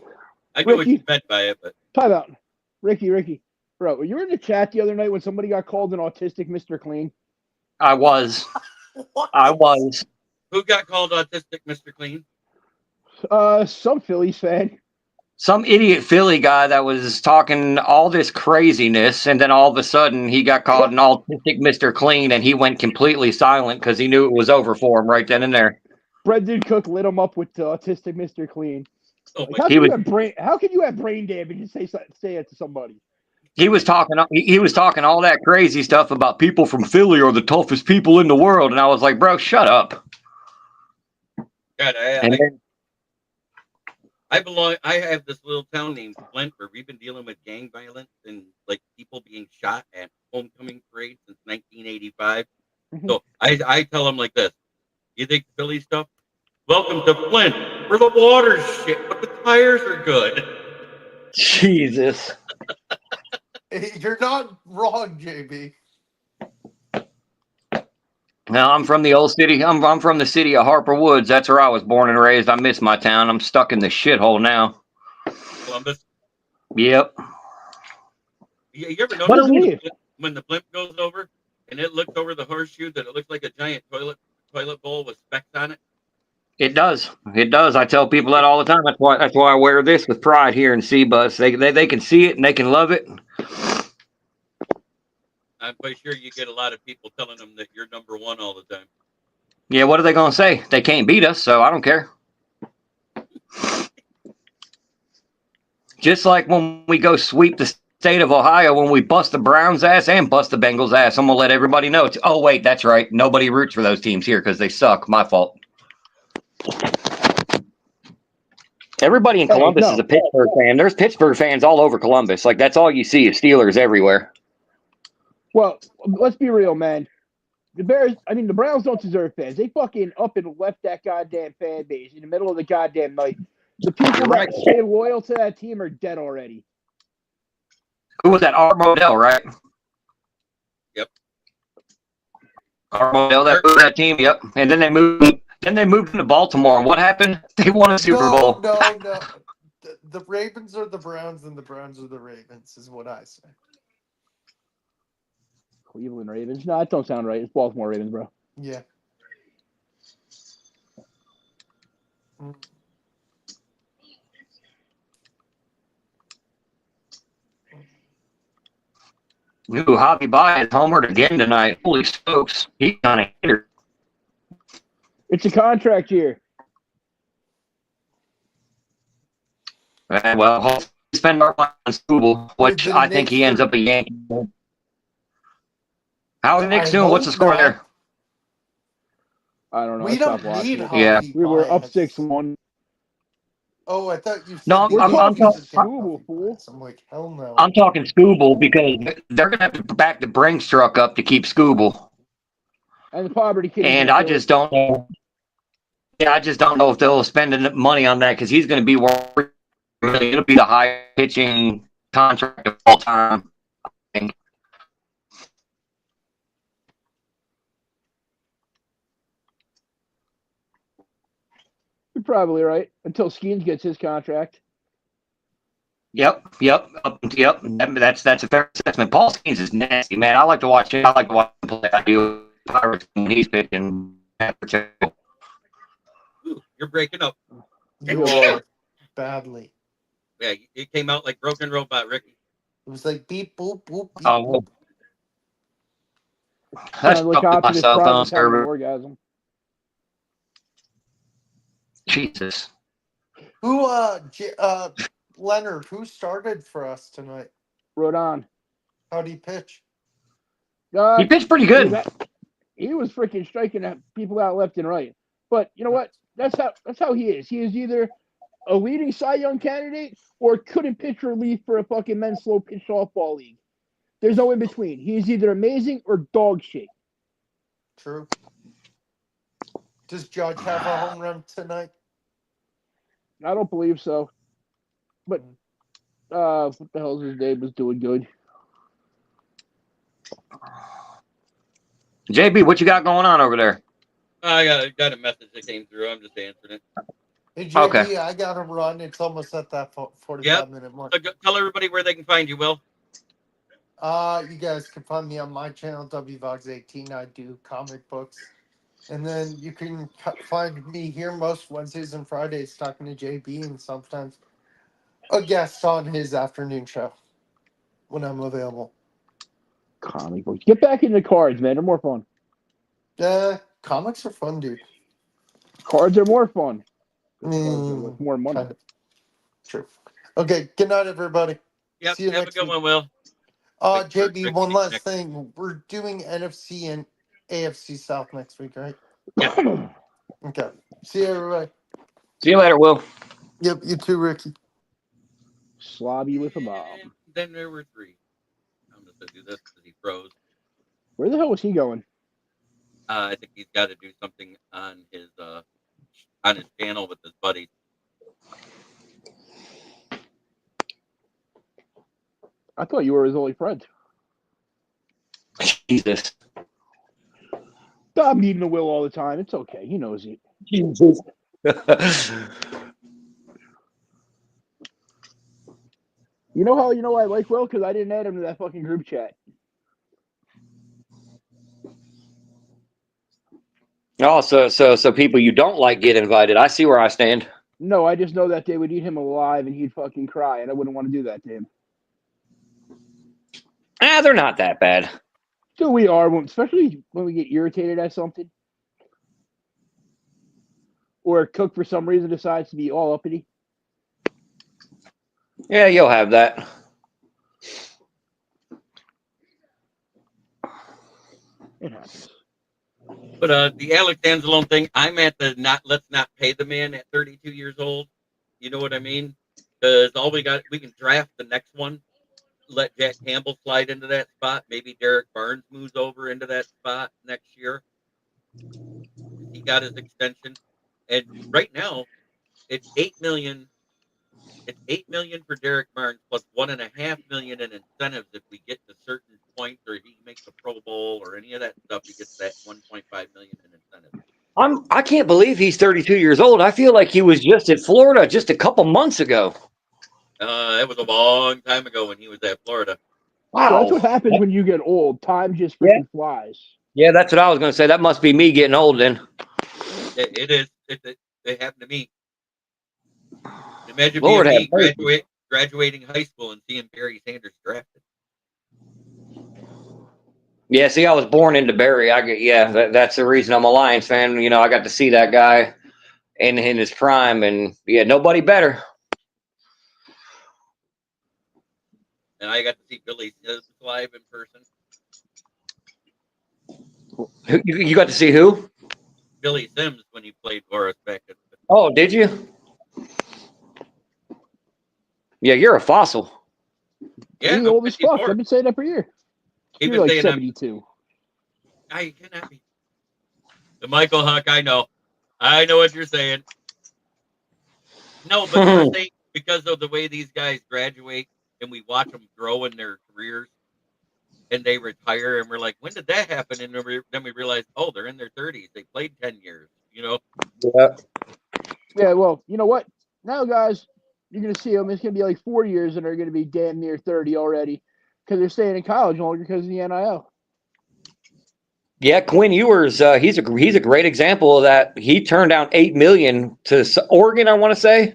I knew what you Ricky. meant by it, but Time out. Ricky. Bro, you were in the chat the other night when somebody got called an autistic Mr. Clean. I was. What? who got called autistic, Mr. Clean? Some Phillies fan. some idiot Philly guy that was talking all this craziness, and then all of a sudden he got called an autistic Mr. Clean, and he went completely silent because he knew it was over for him right then and there. Brendan Cook lit him up with autistic Mr. Clean. Oh Like, my how He can was you have brain? How can you have brain damage and say it to somebody? he was talking all that crazy stuff about people from Philly are the toughest people in the world, and I was like, bro, shut up. God, And then, I have this little town named Flint where we've been dealing with gang violence and like people being shot at homecoming parades since 1985. Mhm. So I tell them like this: you think Philly stuff? Welcome to Flint, where the water's shit, but the tires are good. Jesus. You're not wrong, JB. Now I'm from the old city. I'm from the city of Harper Woods. That's where I was born and raised. I miss my town. I'm stuck in the shithole now. Columbus. Yep. You ever But notice at least- when the blimp goes over and it looks over the horseshoe that it looks like a giant toilet bowl with specks on it? It does. It does. I tell people that all the time. That's why I wear this with pride here in C-Bus. They can see it and they can love it. I'm quite sure you get a lot of people telling them that you're number one all the time. Yeah, what are they gonna say? They can't beat us, so I don't care. Just like when we go sweep the state of Ohio, when we bust the Browns' ass and bust the Bengals' ass, I'm gonna let everybody know. Oh wait, that's right. Nobody roots for those teams here because they suck. My fault. Everybody in Hey, Columbus no. is a Pittsburgh fan. There's Pittsburgh fans all over Columbus. Like that's all you see is Steelers everywhere. Well, let's be real, man. The Browns don't deserve fans. They fucking up and left that goddamn fan base in the middle of the goddamn night. The people You're that right. stay loyal to that team are dead already. Who was that? Art Modell, right? Yep. Art Modell, that team. Yep. And then they moved. Then they moved into Baltimore. And what happened? They won a Super Bowl. No. The Ravens are the Browns, and the Browns are the Ravens, is what I say. Cleveland Ravens. No, that don't sound right. It's Baltimore Ravens, bro. Yeah. Mm. Ooh, Javi Baez homered again tonight. Holy smokes. He's on a hitter. It's a contract year. Well, hopefully we spend our money on Scooble, which The I think he Knicks ends are- up a Yankee. How are the Knicks I doing? What's the hope score not. there? I don't know. We I don't stopped need watching. Yeah. Javi We were up Baez. 6-1. Oh, I thought you said No, the I'm Yankees talking are getting Scooble, Javi fool. Baez. I'm like, hell no. I'm talking Scooble because they're going to have to back the Brinks truck up to keep Scooble. And the poverty kid. And I just don't know. Yeah, I just don't know if they'll spend enough money on that because he's going to be worth. It'll be the highest pitching contract of all time. I think. You're probably right. Until Skeens gets his contract. Yep. That's a fair assessment. Paul Skeens is nasty, man. I like to watch him. I like to watch him play. I do. Pirates when he's pitching. Ooh, you're breaking up. You are badly. Yeah, it came out like Broken Robot, Ricky. It was like beep, boop, boop, beep, Oh, boop. that's Look my Optimus cell Prime phone is having an server. orgasm. Jesus. Who, Leonard, who started for us tonight? Rodon. How'd he pitch? He pitched pretty good. He was freaking striking at people out left and right. But you know what? That's how he is. He is either a leading Cy Young candidate or couldn't pitch relief for a fucking men's slow pitch softball league. There's no in between. He is either amazing or dog shit. True. Does Judge have a home run tonight? I don't believe so. But what the hell's his name was doing good. JB, what you got going on over there? I got a message that came through. I'm just answering it. Hey, JB, Okay. I got to run. It's almost at that 45-minute mark. So tell everybody where they can find you, Will. You guys can find me on my channel, WVogs18. I do comic books. And then you can find me here most Wednesdays and Fridays talking to JB and sometimes a guest on his afternoon show when I'm available. Comic books. Get back into cards, man. They're more fun. Comics are fun, dude. Cards are more fun. Cards are Mm, worth more money. kind of. True. Okay, good night, everybody. Yep. See you Have a next good week. one, Will. JB, one last thing. We're doing NFC and AFC South next week, right? Okay. See you, everybody. See you later, Will. Yep, you too, Ricky. Slobby with a bomb. And then there were 3. I'm just gonna do this because he froze. Where the hell was he going? I think he's got to do something on his channel with his buddies. I thought you were his only friend. Jesus. I'm meeting the Will all the time. It's okay. He knows it. Jesus. You know how I like Will? Because I didn't add him to that fucking group chat. Oh, so people you don't like get invited. I see where I stand. No, I just know that they would eat him alive and he'd fucking cry, and I wouldn't want to do that to him. They're not that bad. So we are, especially when we get irritated at something. Or Cook, for some reason, decides to be all uppity. Yeah, you'll have that. It happens. But the Alex Anzalone thing, I'm at the let's not pay the man at 32 years old. You know what I mean? Because all we can draft the next one. Let Jack Campbell slide into that spot. Maybe Derek Barnes moves over into that spot next year. He got his extension, and right now it's $8 million. It's $8 million for Derek Barnes plus $1.5 million in incentives if we get to certain points, or he makes a Pro Bowl or any of that stuff. He gets that $1.5 million in incentives. I can't believe he's 32 years old. I feel like he was just at Florida just a couple months ago. It was a long time ago when he was at Florida. Wow. So that's what happens when you get old. Time just freaking flies. Yeah, that's what I was going to say. That must be me getting old then. It is. It happened to me. Imagine Lord being have me graduating high school and seeing Barry Sanders drafted. Yeah, see, I was born into Barry. That's the reason I'm a Lions fan. You know, I got to see that guy in his prime, and yeah, nobody better. And I got to see Billy Sims live in person. You got to see who? Billy Sims when he played for us back at. Oh, did you? Yeah, you're a fossil. Yeah, He's old as fuck. 54. I've been saying that for years. He's You're been like saying 72. I cannot be. The Michael Huck, I know what you're saying. No, but you're saying because of the way these guys graduate and we watch them grow in their careers and they retire, and we're like, when did that happen? And then we realize, oh, they're in their 30s. They played 10 years, you know? Yeah. Yeah, well, you know what? Now, guys, you're going to see them. It's going to be like 4 years, and they're going to be damn near 30 already because they're staying in college longer because of the NIL. Yeah, Quinn Ewers, he's a great example of that. He turned down $8 million to Oregon, I want to say,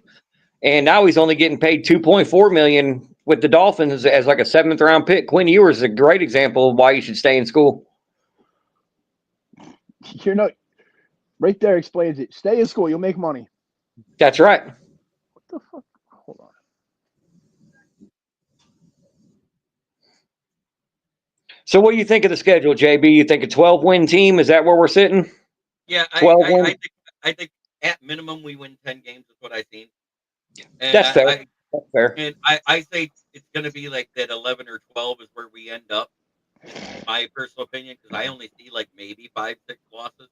and now he's only getting paid $2.4 million with the Dolphins as like a 7th round pick. Quinn Ewers is a great example of why you should stay in school. You're not right there. Explains it. Stay in school. You'll make money. That's right. What the fuck? Hold on. So what do you think of the schedule, JB? You think a 12-win team? Is that where we're sitting? Yeah, 12 wins? I think at minimum we win 10 games is what I've seen. And That's fair. That's fair. And I say it's going to be like that 11 or 12 is where we end up. My personal opinion, because I only see like maybe 5-6 losses.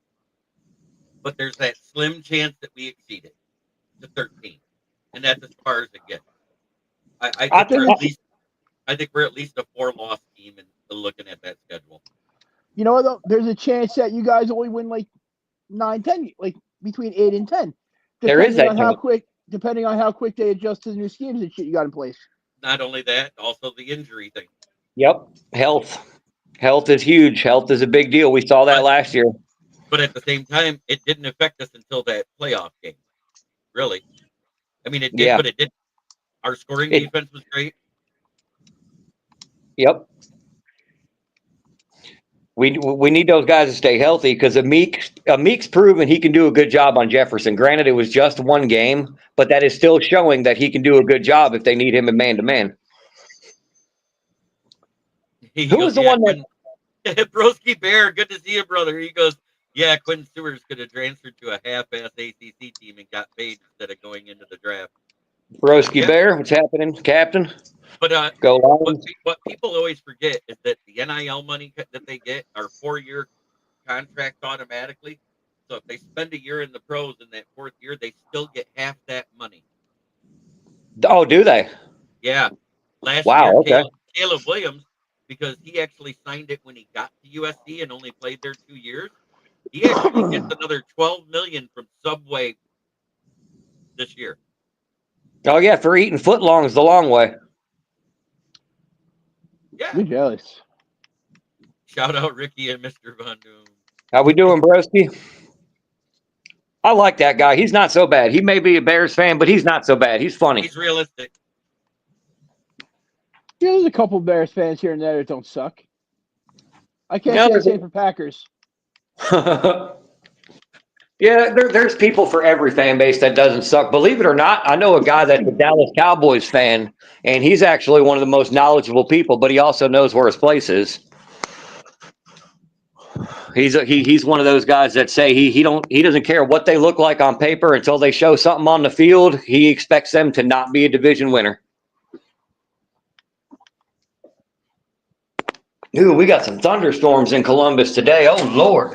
But there's that slim chance that we exceed it to 13, and that's as far as it gets. I think we're at least a 4-loss team and looking at that schedule. You know what, though? There's a chance that you guys only win like 9, 10, like between 8 and 10. There is that Depending on how quick they adjust to the new schemes and shit you got in place. Not only that, also the injury thing. Yep. Health is huge. Health is a big deal. We saw that last year. But at the same time, it didn't affect us until that playoff game. Really. I mean, it did, but it didn't. Our scoring It- defense was great. Yep. We need those guys to stay healthy because Meek's proven he can do a good job on Jefferson. Granted, it was just one game, but that is still showing that he can do a good job if they need him in man-to-man. He Who goes, was the yeah, one that Broski Bear, good to see you, brother. He goes, yeah, Quinn Stewart's could have transferred to a half-ass ACC team and got paid instead of going into the draft. Broski Yeah. Bear? What's happening, Captain? But Go what, Lions. what people always forget is that the NIL money that they get are 4-year contracts automatically. So if they spend a year in the pros in that 4th year, they still get half that money. Oh, do they? Yeah. Last Wow, year, okay. Caleb Williams, because he actually signed it when he got to USC and only played there 2 years, he actually gets another $12 million from Subway this year. Oh, yeah, for eating footlongs the long way. Yeah. You're jealous. Shout out Ricky and Mr. Von Doom. How we doing, Broski? I like that guy. He's not so bad. He may be a Bears fan, but he's not so bad. He's funny. He's realistic. Yeah, there's a couple Bears fans here and there that don't suck. I can't Yeah, say the there's- same for Packers. Yeah, there's people for every fan base that doesn't suck. Believe it or not, I know a guy that's a Dallas Cowboys fan, and he's actually one of the most knowledgeable people, but he also knows where his place is. He's one of those guys that say he doesn't care what they look like on paper until they show something on the field. He expects them to not be a division winner. Ooh, we got some thunderstorms in Columbus today. Oh Lord.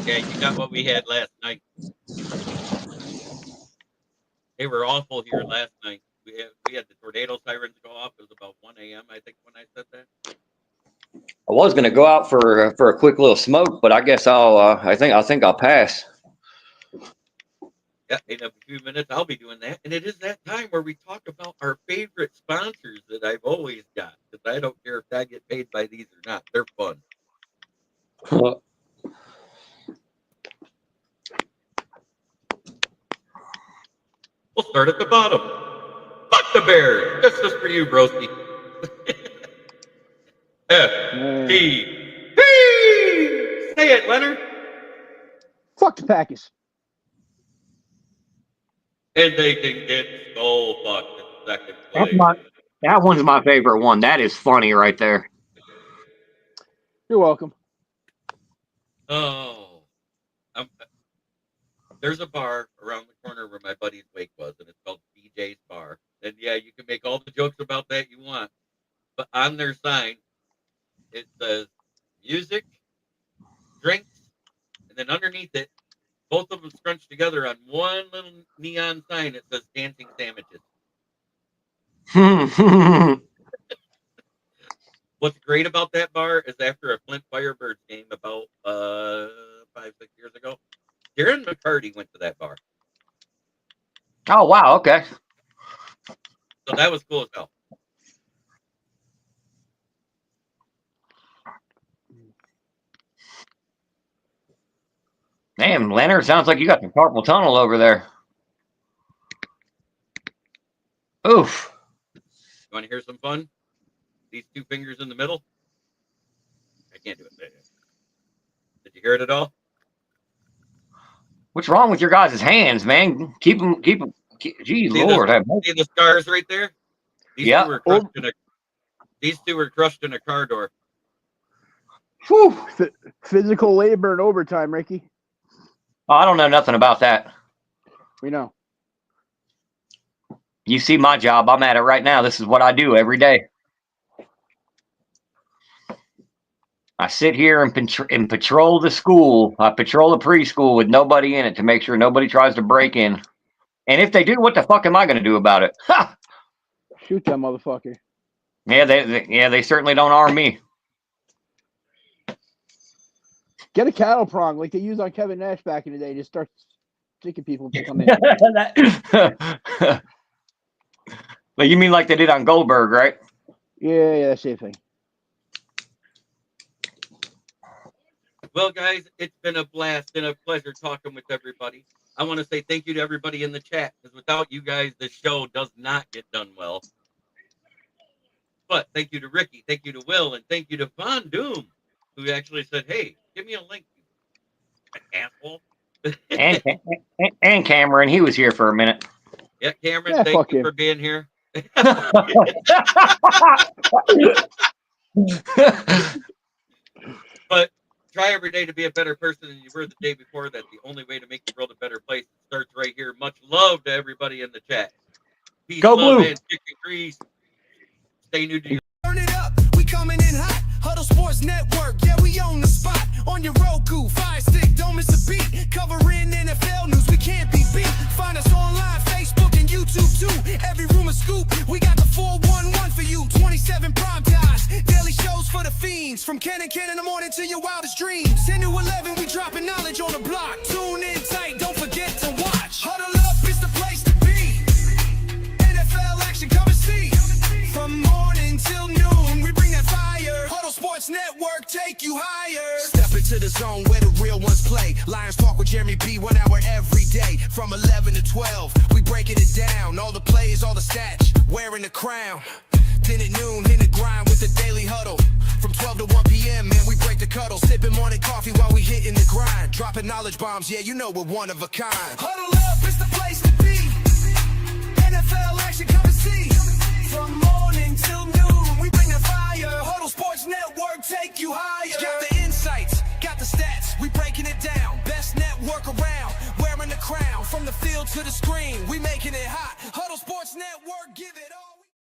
Yeah, you got what we had last night. They were awful here last night. We had the tornado sirens go off. It was about 1 a.m. I think when I said that. I was gonna go out for a quick little smoke, but I guess I think I'll pass. Yeah, in a few minutes I'll be doing that. And it is that time where we talk about our favorite sponsors that I've always got. Because I don't care if I get paid by these or not. They're fun. We'll start at the bottom. Fuck the Bears. This is for you, broski. F-T-P. Say it, Leonard. Fuck the Packers. And they can get so fucked in second place. That one's my favorite one. That is funny right there. You're welcome. Oh. There's a bar around the corner where my buddy's wake was, and it's called BJ's Bar. And yeah, you can make all the jokes about that you want. But on their sign, it says music, drinks, and then underneath it, both of them scrunched together on one little neon sign. It says dancing sandwiches. What's great about that bar is after a Flint Firebirds game about 5-6 years ago, Darren McCarty went to that bar. Oh wow, okay. So that was cool as hell. Damn, Leonard, sounds like you got some carpal tunnel over there. Oof. You want to hear some fun? These two fingers in the middle. I can't do it. Did you hear it at all? What's wrong with your guys' hands, man? Keep them. Gee, Lord. See the scars right there? These Yeah. two were crushed these two were crushed in a car door. Whew. Physical labor and overtime, Ricky. Oh, I don't know nothing about that. We know. You see my job. I'm at it right now. This is what I do every day. I sit here and patrol the school. I patrol the preschool with nobody in it to make sure nobody tries to break in. And if they do, what the fuck am I going to do about it? Ha! Shoot that motherfucker. Yeah, they certainly don't arm me. Get a cattle prong like they used on Kevin Nash back in the day. Just start sticking people to come in. But you mean like they did on Goldberg, right? Yeah, that same thing. Well, guys, it's been a blast and a pleasure talking with everybody. I want to say thank you to everybody in the chat, because without you guys, the show does not get done well. But thank you to Ricky, thank you to Will, and thank you to Von Doom, who actually said, hey, give me a link, you asshole. And Cameron, he was here for a minute. Yeah, Cameron, Yeah, thank fuck you him. for being here. But try every day to be a better person than you were the day before. That's the only way to make the world a better place. It starts right here. Much love to everybody in the chat. Peace, Go love, Blue. and chicken grease. Stay new to you. Turn it up, we coming in hot. Huddle Sports Network, yeah, we own the spot. On your Roku, Fire Stick, don't miss a beat. Covering NFL news, we can't be beat. Find us online, Facebook and YouTube too. Every room a scoop, we got the 411 for you. 27 prime times, daily shows for the fiends. From Ken and Ken in the morning to your wildest dreams. 10 to 11, we dropping knowledge on the block. Tune in tight, don't forget to watch. Huddle up, it's the place to be. NFL action, come and see. From morning till noon, we bring that fire. Huddle Sports Network, take you higher. Step into the zone where the real ones play. Lions Talk with Jeremy B, 1 hour every day. From 11 to 12, we breaking it down. All the plays, all the stats, wearing the crown. Then at noon, in the grind with the daily huddle. From 12 to 1 p.m., man, we break the cuddle. Sipping morning coffee while we hitting the grind. Dropping knowledge bombs, yeah, you know we're one of a kind. Huddle up, it's the place to be. NFL action, come and see. From morning till noon, we bring the fire. Huddle Sports Network, take you higher. Got the insights, got the stats, we breaking it down. Best network around, wearing the crown. From the field to the screen, we making it hot. Huddle Sports Network, give it all.